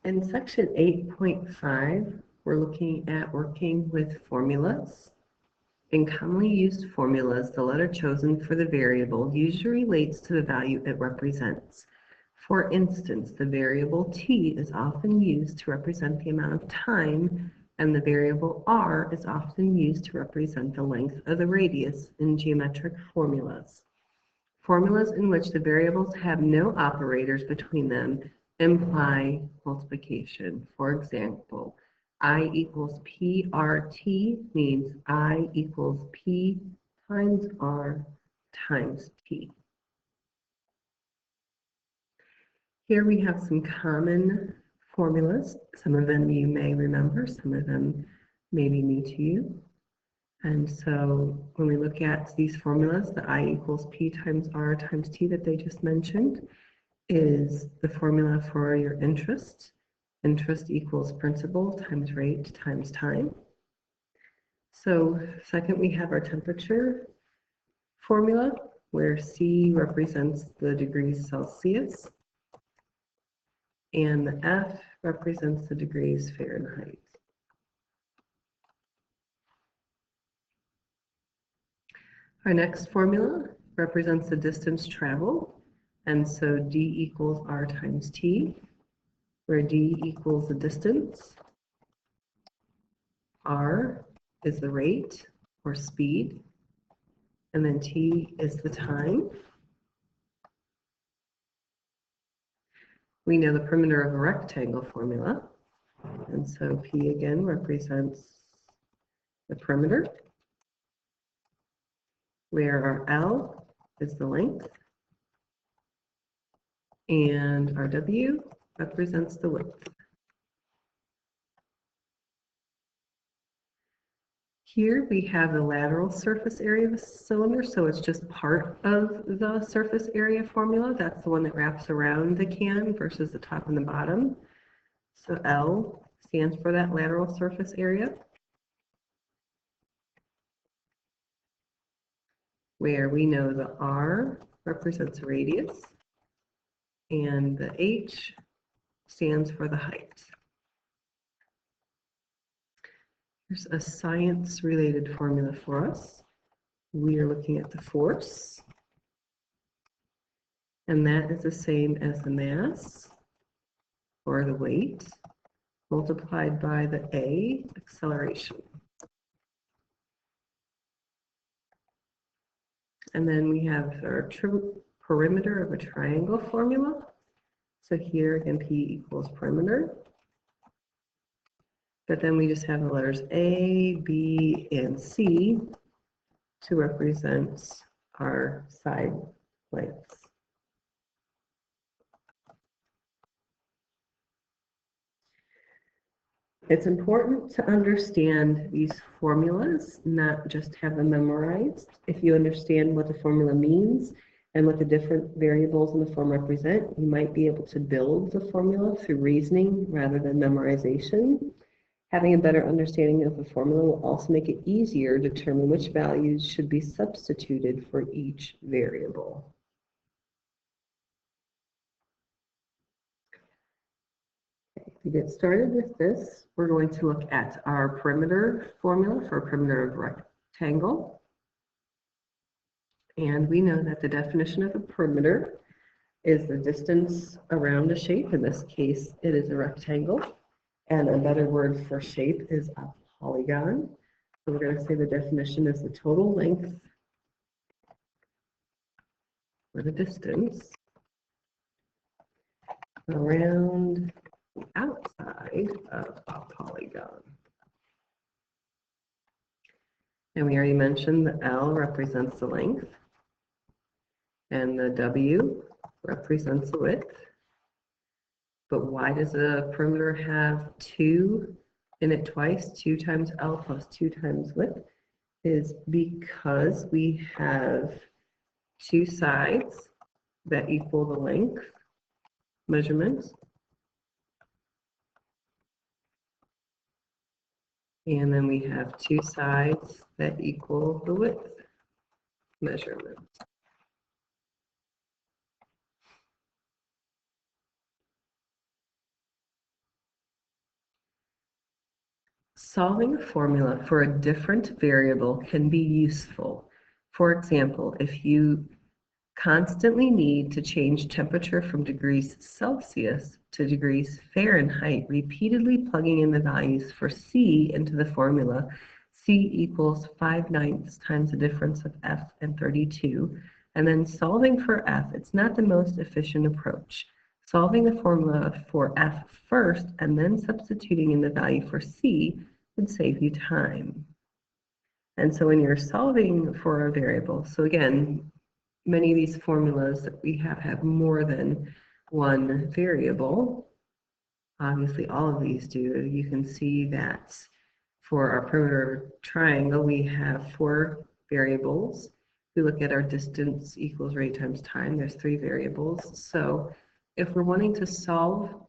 In section 8.5, we're looking at working with formulas. In commonly used formulas, the letter chosen for the variable usually relates to the value it represents. For instance, the variable t is often used to represent the amount of time, and the variable r is often used to represent the length of the radius in geometric formulas. Formulas in which the variables have no operators between them imply multiplication. For example, I equals PRT means I equals P times R times T. Here we have some common formulas. Some of them you may remember, some of them may be new to you. And so when we look at these formulas, the I equals P times R times T that they just mentioned is the formula for your interest. Interest equals principal times rate times time. So second, we have our temperature formula, where C represents the degrees Celsius, and the F represents the degrees Fahrenheit. Our next formula represents the distance traveled, and so D equals R times T, where D equals the distance, R is the rate or speed, and then T is the time. We know the perimeter of a rectangle formula, and so P again represents the perimeter, where our L is the length, and our W represents the width. Here we have the lateral surface area of a cylinder, so it's just part of the surface area formula. That's the one that wraps around the can versus the top and the bottom. So L stands for that lateral surface area, where we know the R represents radius, and the H stands for the height. Here's a science-related formula for us. We are looking at the force, and that is the same as the mass, or the weight, multiplied by the A, acceleration. And then we have our perimeter of a triangle formula. So here again, P equals perimeter. But then we just have the letters A, B, and C to represent our side lengths. It's important to understand these formulas, not just have them memorized. If you understand what the formula means and what the different variables in the form represent, you might be able to build the formula through reasoning rather than memorization. Having a better understanding of the formula will also make it easier to determine which values should be substituted for each variable. Okay, to get started with this, we're going to look at our perimeter formula for a perimeter of a rectangle. And we know that the definition of a perimeter is the distance around a shape. In this case, it is a rectangle. And a better word for shape is a polygon. So we're going to say the definition is the total length or the distance around the outside of a polygon. And we already mentioned the L represents the length, and the W represents the width. But why does a perimeter have 2 in it twice? 2 times L plus 2 times width is because we have 2 sides that equal the length measurements. And then we have 2 sides that equal the width measurement. Solving a formula for a different variable can be useful. For example, if you constantly need to change temperature from degrees Celsius to degrees Fahrenheit, repeatedly plugging in the values for C into the formula, C equals 5/9 times the difference of F and 32, and then solving for F, it's not the most efficient approach. Solving the formula for F first and then substituting in the value for C would save you time. And so when you're solving for a variable, so again, many of these formulas that we have more than one variable. Obviously, all of these do. You can see that for our perimeter triangle, we have 4 variables. We look at our distance equals rate times time. There's 3 variables. So if we're wanting to solve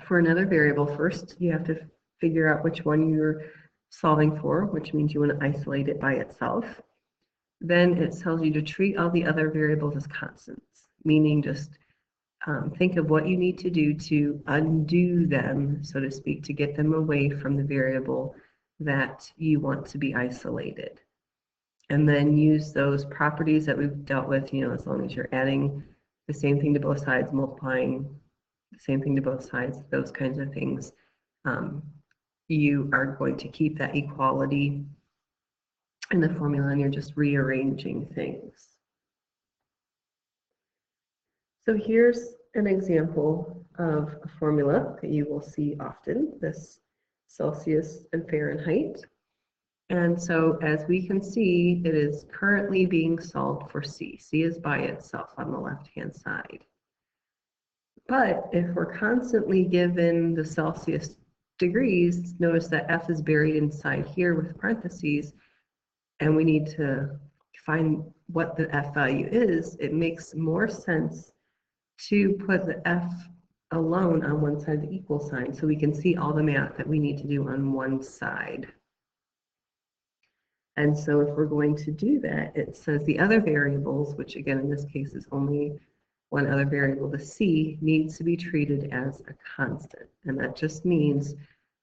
for another variable, first you have to figure out which one you're solving for, which means you want to isolate it by itself. Then it tells you to treat all the other variables as constants, meaning just think of what you need to do to undo them, so to speak, to get them away from the variable that you want to be isolated. And then use those properties that we've dealt with, as long as you're adding the same thing to both sides, multiplying the same thing to both sides, those kinds of things. You are going to keep that equality in the formula, and you're just rearranging things. So here's an example of a formula that you will see often, this Celsius and Fahrenheit. And so as we can see, it is currently being solved for C. C is by itself on the left-hand side. But if we're constantly given the Celsius degrees, notice that F is buried inside here with parentheses, and we need to find what the F value is. It makes more sense to put the F alone on one side of the equal sign so we can see all the math that we need to do on one side. And so if we're going to do that, it says the other variables, which again in this case is only one other variable, the C, needs to be treated as a constant. And that just means,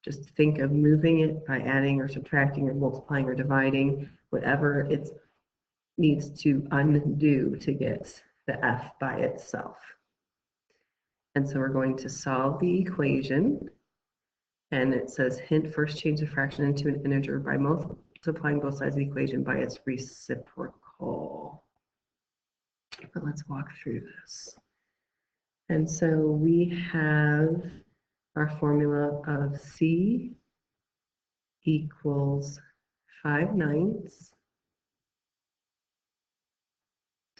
just think of moving it by adding or subtracting or multiplying or dividing, whatever it needs to undo to get the F by itself. And so we're going to solve the equation. And it says, hint, first change the fraction into an integer by multiplying both sides of the equation by its reciprocal. But let's walk through this. And so we have our formula of C equals 5/9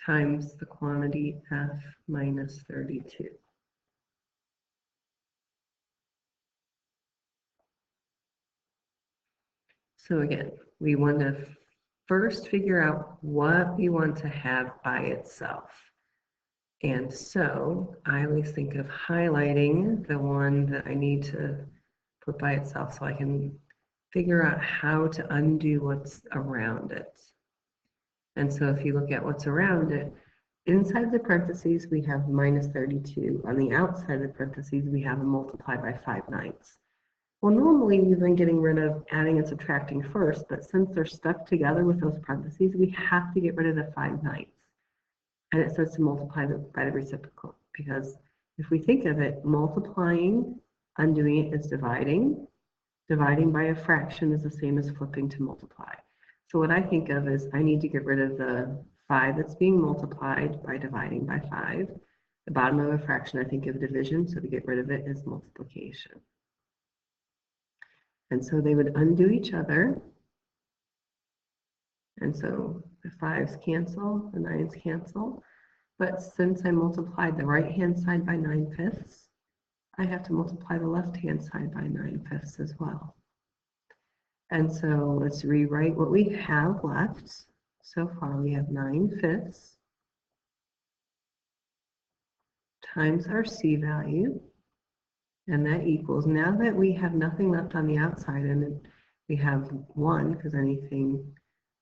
times the quantity F minus 32. So again, we want to first figure out what we want to have by itself. And so I always think of highlighting the one that I need to put by itself so I can figure out how to undo what's around it. And so if you look at what's around it, inside the parentheses we have minus 32. On the outside of the parentheses we have a multiply by 5/9. Well, normally we've been getting rid of adding and subtracting first, but since they're stuck together with those parentheses, we have to get rid of the 5/9. And it says to multiply by the reciprocal, because if we think of it, multiplying, undoing it is dividing. Dividing by a fraction is the same as flipping to multiply. So what I think of is I need to get rid of the 5 that's being multiplied by dividing by 5. The bottom of a fraction, I think of division, so to get rid of it is multiplication. And so they would undo each other. And so the 5s cancel, the 9s cancel. But since I multiplied the right-hand side by 9/5, I have to multiply the left-hand side by 9/5 as well. And so let's rewrite what we have left. So far we have 9/5 times our C value. And that equals, now that we have nothing left on the outside, and we have 1, because anything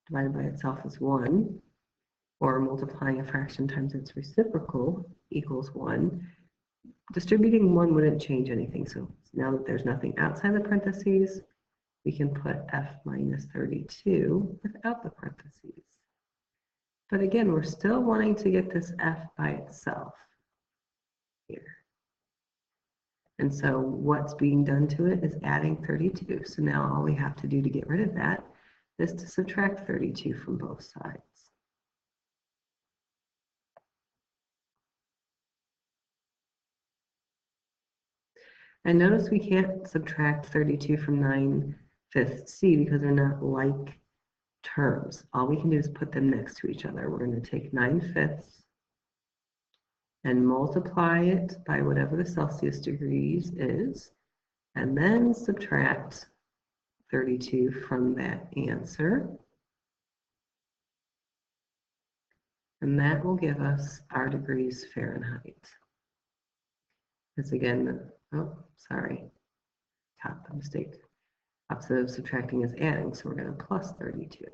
divided by itself is 1, or multiplying a fraction times its reciprocal equals 1. Distributing 1 wouldn't change anything. So now that there's nothing outside the parentheses, we can put f minus 32 without the parentheses. But again, we're still wanting to get this f by itself here. And so what's being done to it is adding 32. So now all we have to do to get rid of that is to subtract 32 from both sides. And notice we can't subtract 32 from 9/5 c because they're not like terms. All we can do is put them next to each other. We're going to take 9/5 and multiply it by whatever the Celsius degrees is, and then subtract 32 from that answer. And that will give us our degrees Fahrenheit. Because again, oh, sorry, top mistake. Opposite of subtracting is adding, so we're going to plus 32.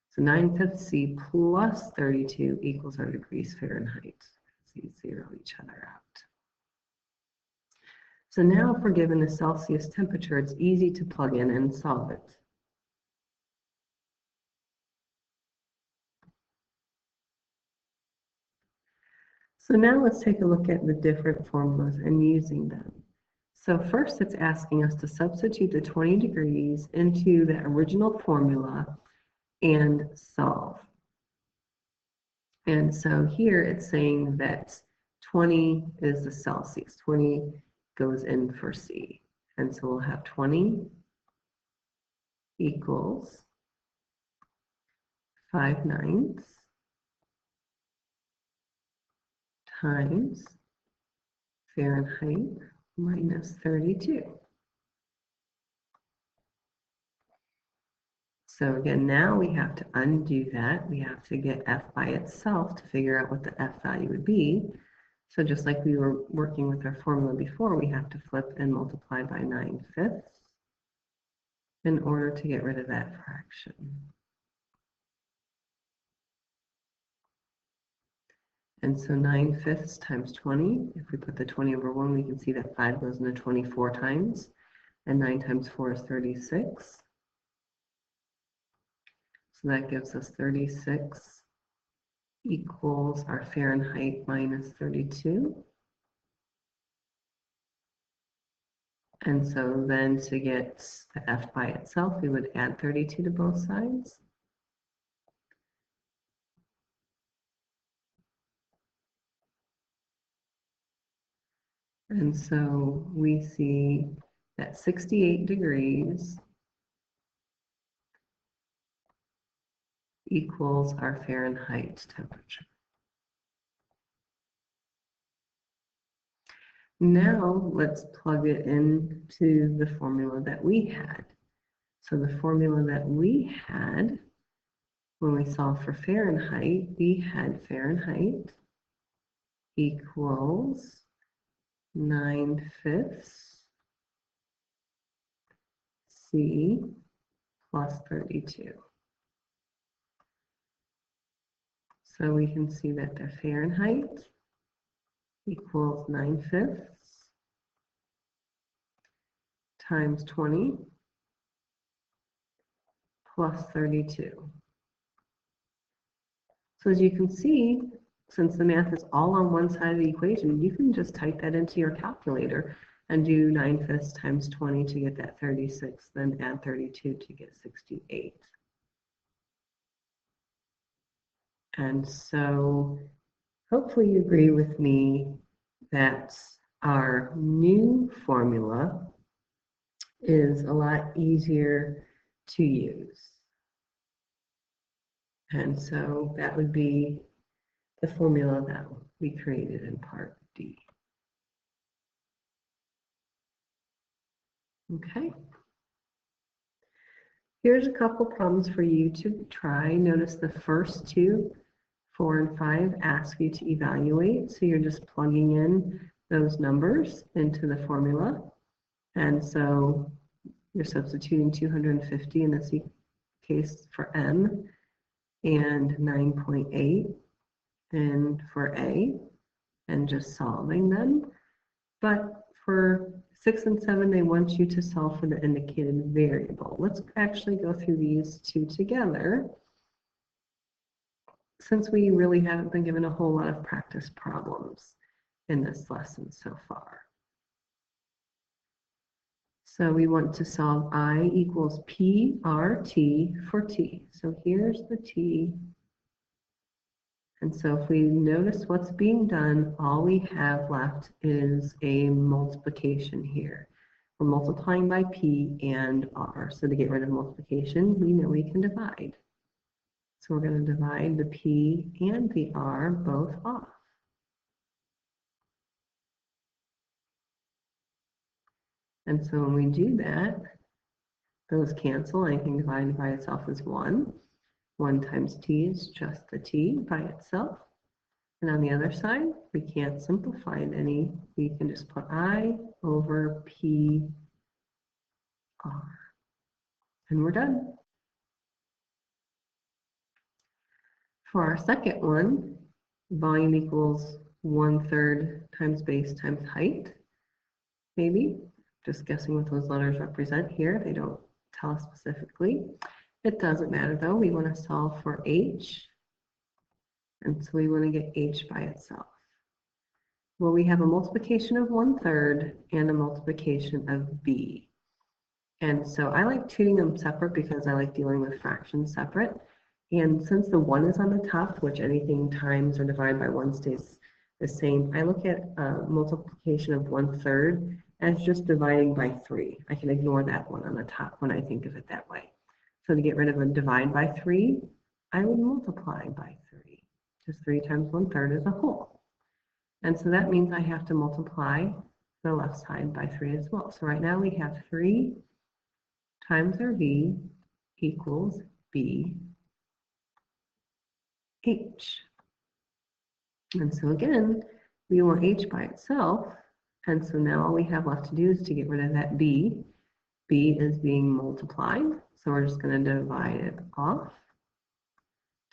So 9/5 c plus 32 equals our degrees Fahrenheit. These zero each other out. So now if we're given the Celsius temperature, it's easy to plug in and solve it. So now let's take a look at the different formulas and using them. So first it's asking us to substitute the 20 degrees into the original formula and solve. And so here it's saying that 20 is the Celsius. 20 goes in for C. And so we'll have 20 equals 5/9 times Fahrenheit minus 32. So again, now we have to undo that. We have to get f by itself to figure out what the f value would be. So just like we were working with our formula before, we have to flip and multiply by 9/5 in order to get rid of that fraction. And so 9/5 times 20, if we put the 20 over 1, we can see that 5 goes into 24 times, and 9 times 4 is 36. So that gives us 36 equals our Fahrenheit minus 32. And so then to get the f by itself, we would add 32 to both sides. And so we see that 68 degrees equals our Fahrenheit temperature. Now let's plug it into the formula that we had. So the formula that we had when we solved for Fahrenheit, we had Fahrenheit equals 9/5 C plus 32. So we can see that the Fahrenheit equals 9/5 times 20 plus 32. So as you can see, since the math is all on one side of the equation, you can just type that into your calculator and do 9/5 times 20 to get that 36, then add 32 to get 68. And so hopefully you agree with me that our new formula is a lot easier to use. And so that would be the formula that we created in part D. Okay. Here's a couple problems for you to try. Notice the first two, 4 and 5, ask you to evaluate. So you're just plugging in those numbers into the formula. And so you're substituting 250 in this case for M and 9.8 and for A and just solving them. But for 6 and 7, they want you to solve for the indicated variable. Let's actually go through these two together, since we really haven't been given a whole lot of practice problems in this lesson so far. So we want to solve I equals PRT for T. So here's the T. And so if we notice what's being done, all we have left is a multiplication here. We're multiplying by P and R. So to get rid of multiplication, we know we can divide. So we're going to divide the P and the R both off. And so when we do that, those cancel. Anything divided by itself is 1. 1 times T is just the T by itself. And on the other side, we can't simplify it any. We can just put I over P R. And we're done. For our second one, volume equals 1/3 times base times height. Maybe. Just guessing what those letters represent here. They don't tell us specifically. It doesn't matter though. We want to solve for H. And so we want to get H by itself. Well, we have a multiplication of 1/3 and a multiplication of B. And so I like treating them separate because I like dealing with fractions separate. And since the 1 is on the top, which anything times or divided by 1 stays the same, I look at multiplication of 1/3 as just dividing by 3. I can ignore that one on the top when I think of it that way. So to get rid of a divide by 3, I would multiply by 3. Just 3 times 1/3 is a whole. And so that means I have to multiply the left side by 3 as well. So right now we have 3 times our V equals B H. And so again, we want H by itself. And so now all we have left to do is to get rid of that B. B is being multiplied. So we're just going to divide it off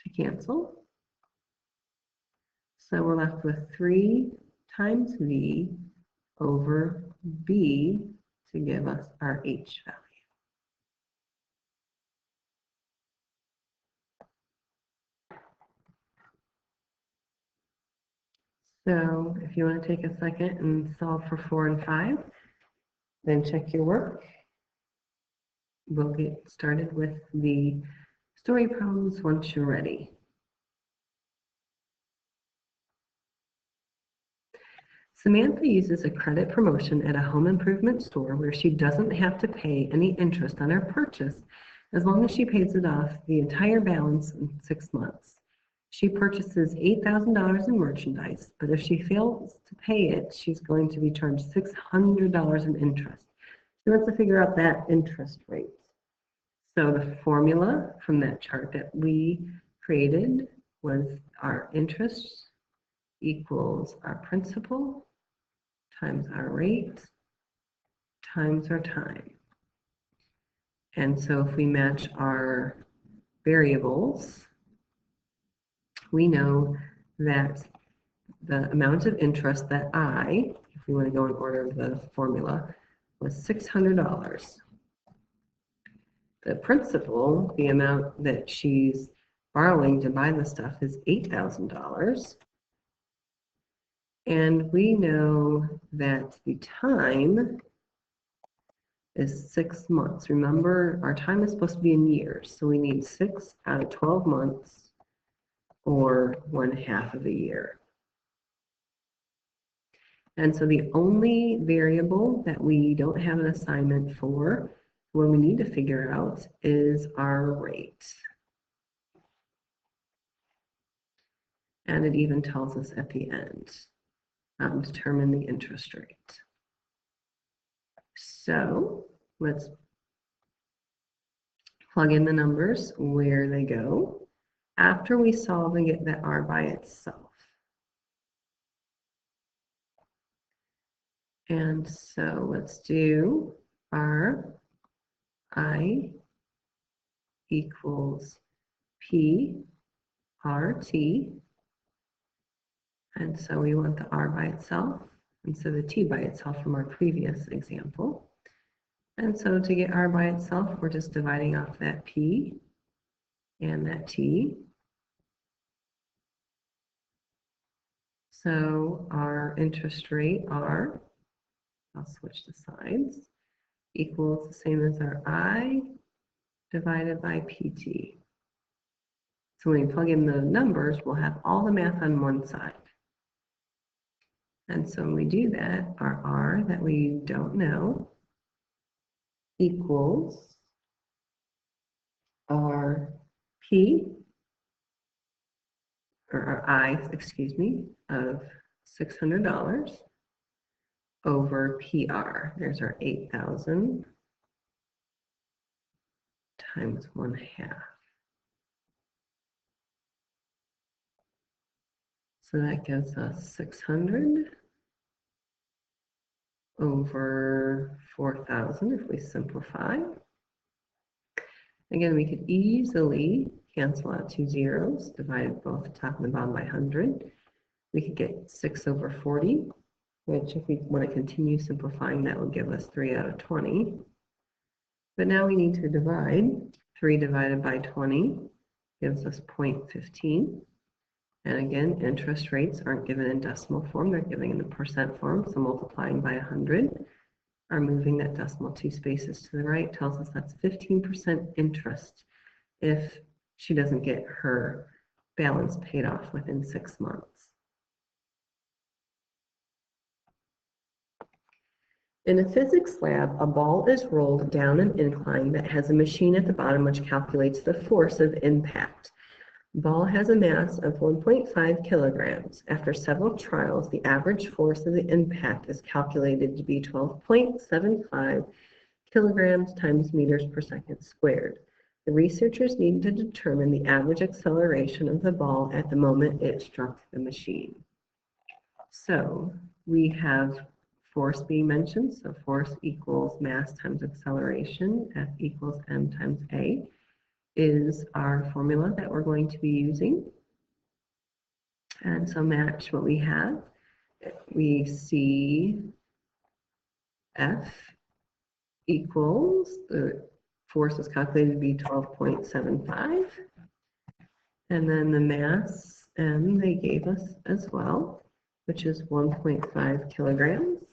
to cancel. So we're left with 3 times V over B to give us our H value. So if you want to take a second and solve for 4 and 5, then check your work. We'll get started with the story problems once you're ready. Samantha uses a credit promotion at a home improvement store where she doesn't have to pay any interest on her purchase as long as she pays it off the entire balance in 6 months. She purchases $8,000 in merchandise, but if she fails to pay it, she's going to be charged $600 in interest. She wants to figure out that interest rate. So the formula from that chart that we created was our interest equals our principal times our rate times our time. And so if we match our variables, we know that the amount of interest that I, if we want to go in order of the formula, was $600. The principal, the amount that she's borrowing to buy the stuff, is $8,000. And we know that the time is 6 months. Remember, our time is supposed to be in years, so we need 6 out of 12 months, or 1/2 of a year. And so the only variable that we don't have an assignment for, when we need to figure out, is our rate. And it even tells us at the end, determine the interest rate. So let's plug in the numbers where they go after we solve and get that R by itself. And so let's do R I equals P RT. And so we want the R by itself. instead of t by itself from our previous example. And so to get r by itself, we're just dividing off that p and that t. So our interest rate, r, I'll switch the sides, equals the same as our I divided by pt. So when we plug in the numbers, we'll have all the math on one side. And so when we do that, our r that we don't know equals our p, or our I, excuse me, of $600 over PR. There's our 8,000 times 1/2. So that gives us 600 over 4,000 if we simplify. Again, we could easily cancel out 2 zeros, divide both the top and the bottom by 100. We could get 6 over 40, which if we want to continue simplifying, that would give us 3 out of 20. But now we need to divide. 3 divided by 20 gives us 0.15. And again, interest rates aren't given in decimal form, they're given in the percent form, so multiplying by 100 or moving that decimal 2 spaces to the right tells us that's 15% interest if she doesn't get her balance paid off within 6 months. In a physics lab, a ball is rolled down an incline that has a machine at the bottom which calculates the force of impact. Ball has a mass of 1.5 kilograms. After several trials, the average force of the impact is calculated to be 12.75 kilograms times meters per second squared. The researchers need to determine the average acceleration of the ball at the moment it struck the machine. So we have force being mentioned. So force equals mass times acceleration. F equals m times a is our formula that we're going to be using. And so match what we have. We see F equals, the force is calculated to be 12.75. And then the mass M they gave us as well, which is 1.5 kilograms.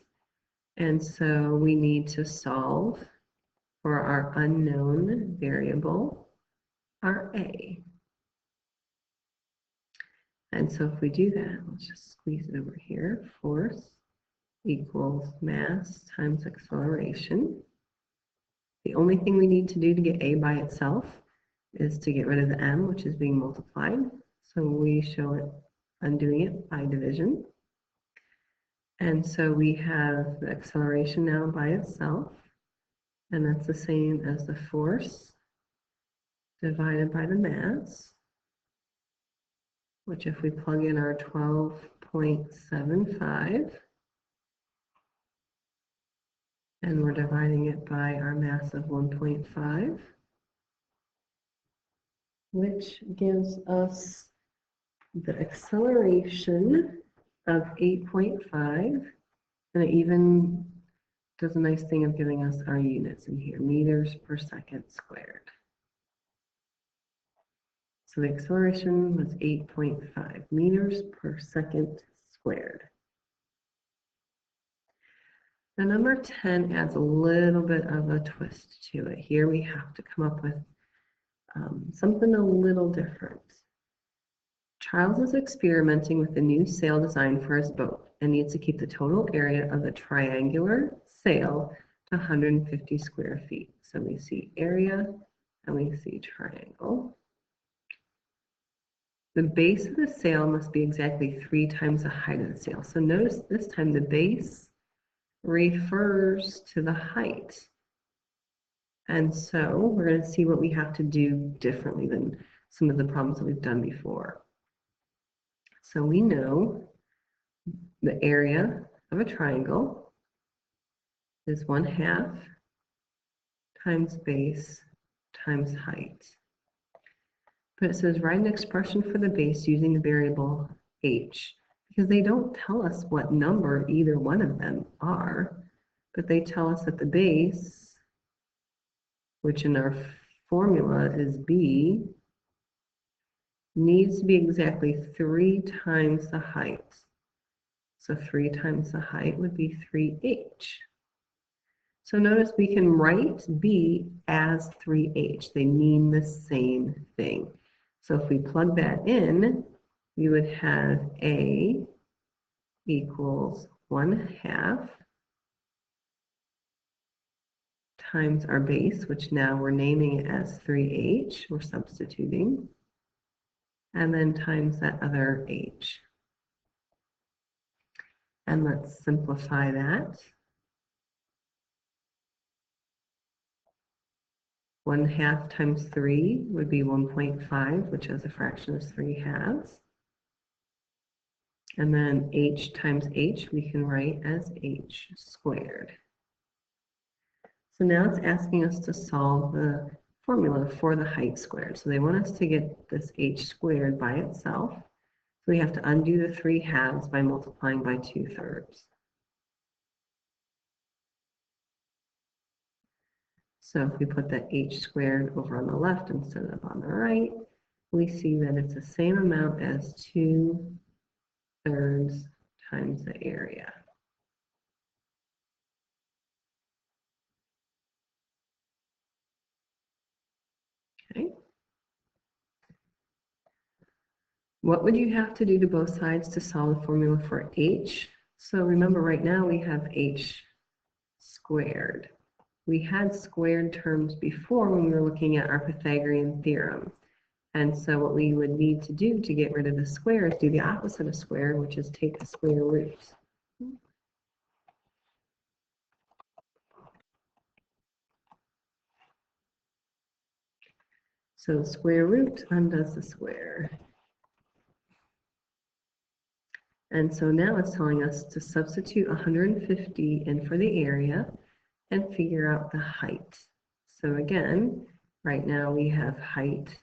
And so we need to solve for our unknown variable, our A. And so if we do that, let's just squeeze it over here. Force equals mass times acceleration. The only thing we need to do to get A by itself is to get rid of the M, which is being multiplied. So we show it undoing it by division. And so we have the acceleration now by itself, and that's the same as the force divided by the mass, which if we plug in our 12.75, and we're dividing it by our mass of 1.5, which gives us the acceleration of 8.5, and it even does a nice thing of giving us our units in here, meters per second squared. So the acceleration was 8.5 meters per second squared. Now number 10 adds a little bit of a twist to it. Here we have to come up with something a little different. Charles is experimenting with a new sail design for his boat and needs to keep the total area of the triangular sail to 150 square feet. So we see area and we see triangle. The base of the sail must be exactly 3 times the height of the sail. So notice this time the base refers to the height. And so we're going to see what we have to do differently than some of the problems that we've done before. So we know the area of a triangle is 1/2 times base times height. But it says write an expression for the base using the variable h. because they don't tell us what number either one of them are, but they tell us that the base, which in our formula is B, needs to be exactly 3 times the height. So 3 times the height would be 3h. So notice we can write B as 3h. They mean the same thing. So if we plug that in, we would have A equals 1/2 times our base, which now we're naming it as 3h. We're substituting. And then times that other h. And let's simplify that. 1/2 times 3 would be 1.5, which is a fraction of 3/2. And then h times h we can write as h squared. So now it's asking us to solve the formula for the height squared. So they want us to get this h squared by itself. So we have to undo the 3/2 by multiplying by 2/3. So if we put the h squared over on the left instead of on the right, we see that it's the same amount as 2/3 times the area. Okay. What would you have to do to both sides to solve the formula for h? So remember, right now we have h squared. We had squared terms before when we were looking at our Pythagorean theorem. And so what we would need to do to get rid of the square is do the opposite of square, which is take the square root. So square root undoes the square. And so now it's telling us to substitute 150 in for the area and figure out the height. So again, right now we have height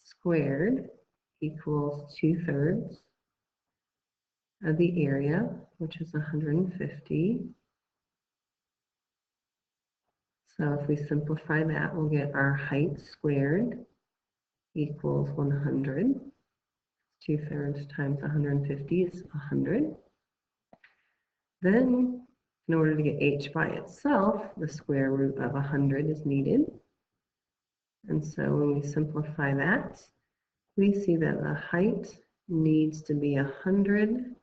squared equals 2/3 of the area, which is 150. So if we simplify that, we'll get our height squared equals 100. 2/3 times 150 is 100. Then, in order to get h by itself, the square root of 100 is needed. And so when we simplify that, we see that the height needs to be 100,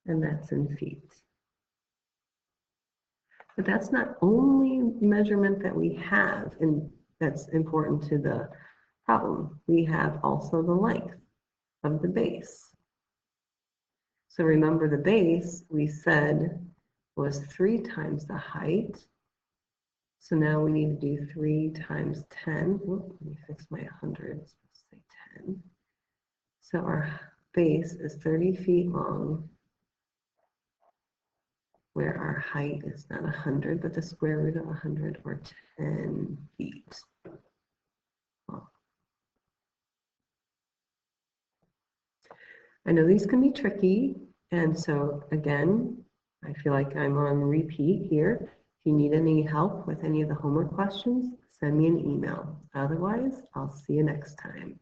and that's in feet. But that's not only measurement that we have, and that's important to the problem. We have also the length of the base. So remember, the base we said was 3 times the height. So now we need to do 3 times 10. Whoop, let me fix my 100. It's supposed to say 10. So our base is 30 feet long, where our height is not 100, but the square root of 100, or 10 feet. Well, I know these can be tricky, and so again, I feel like I'm on repeat here. If you need any help with any of the homework questions, send me an email. Otherwise, I'll see you next time.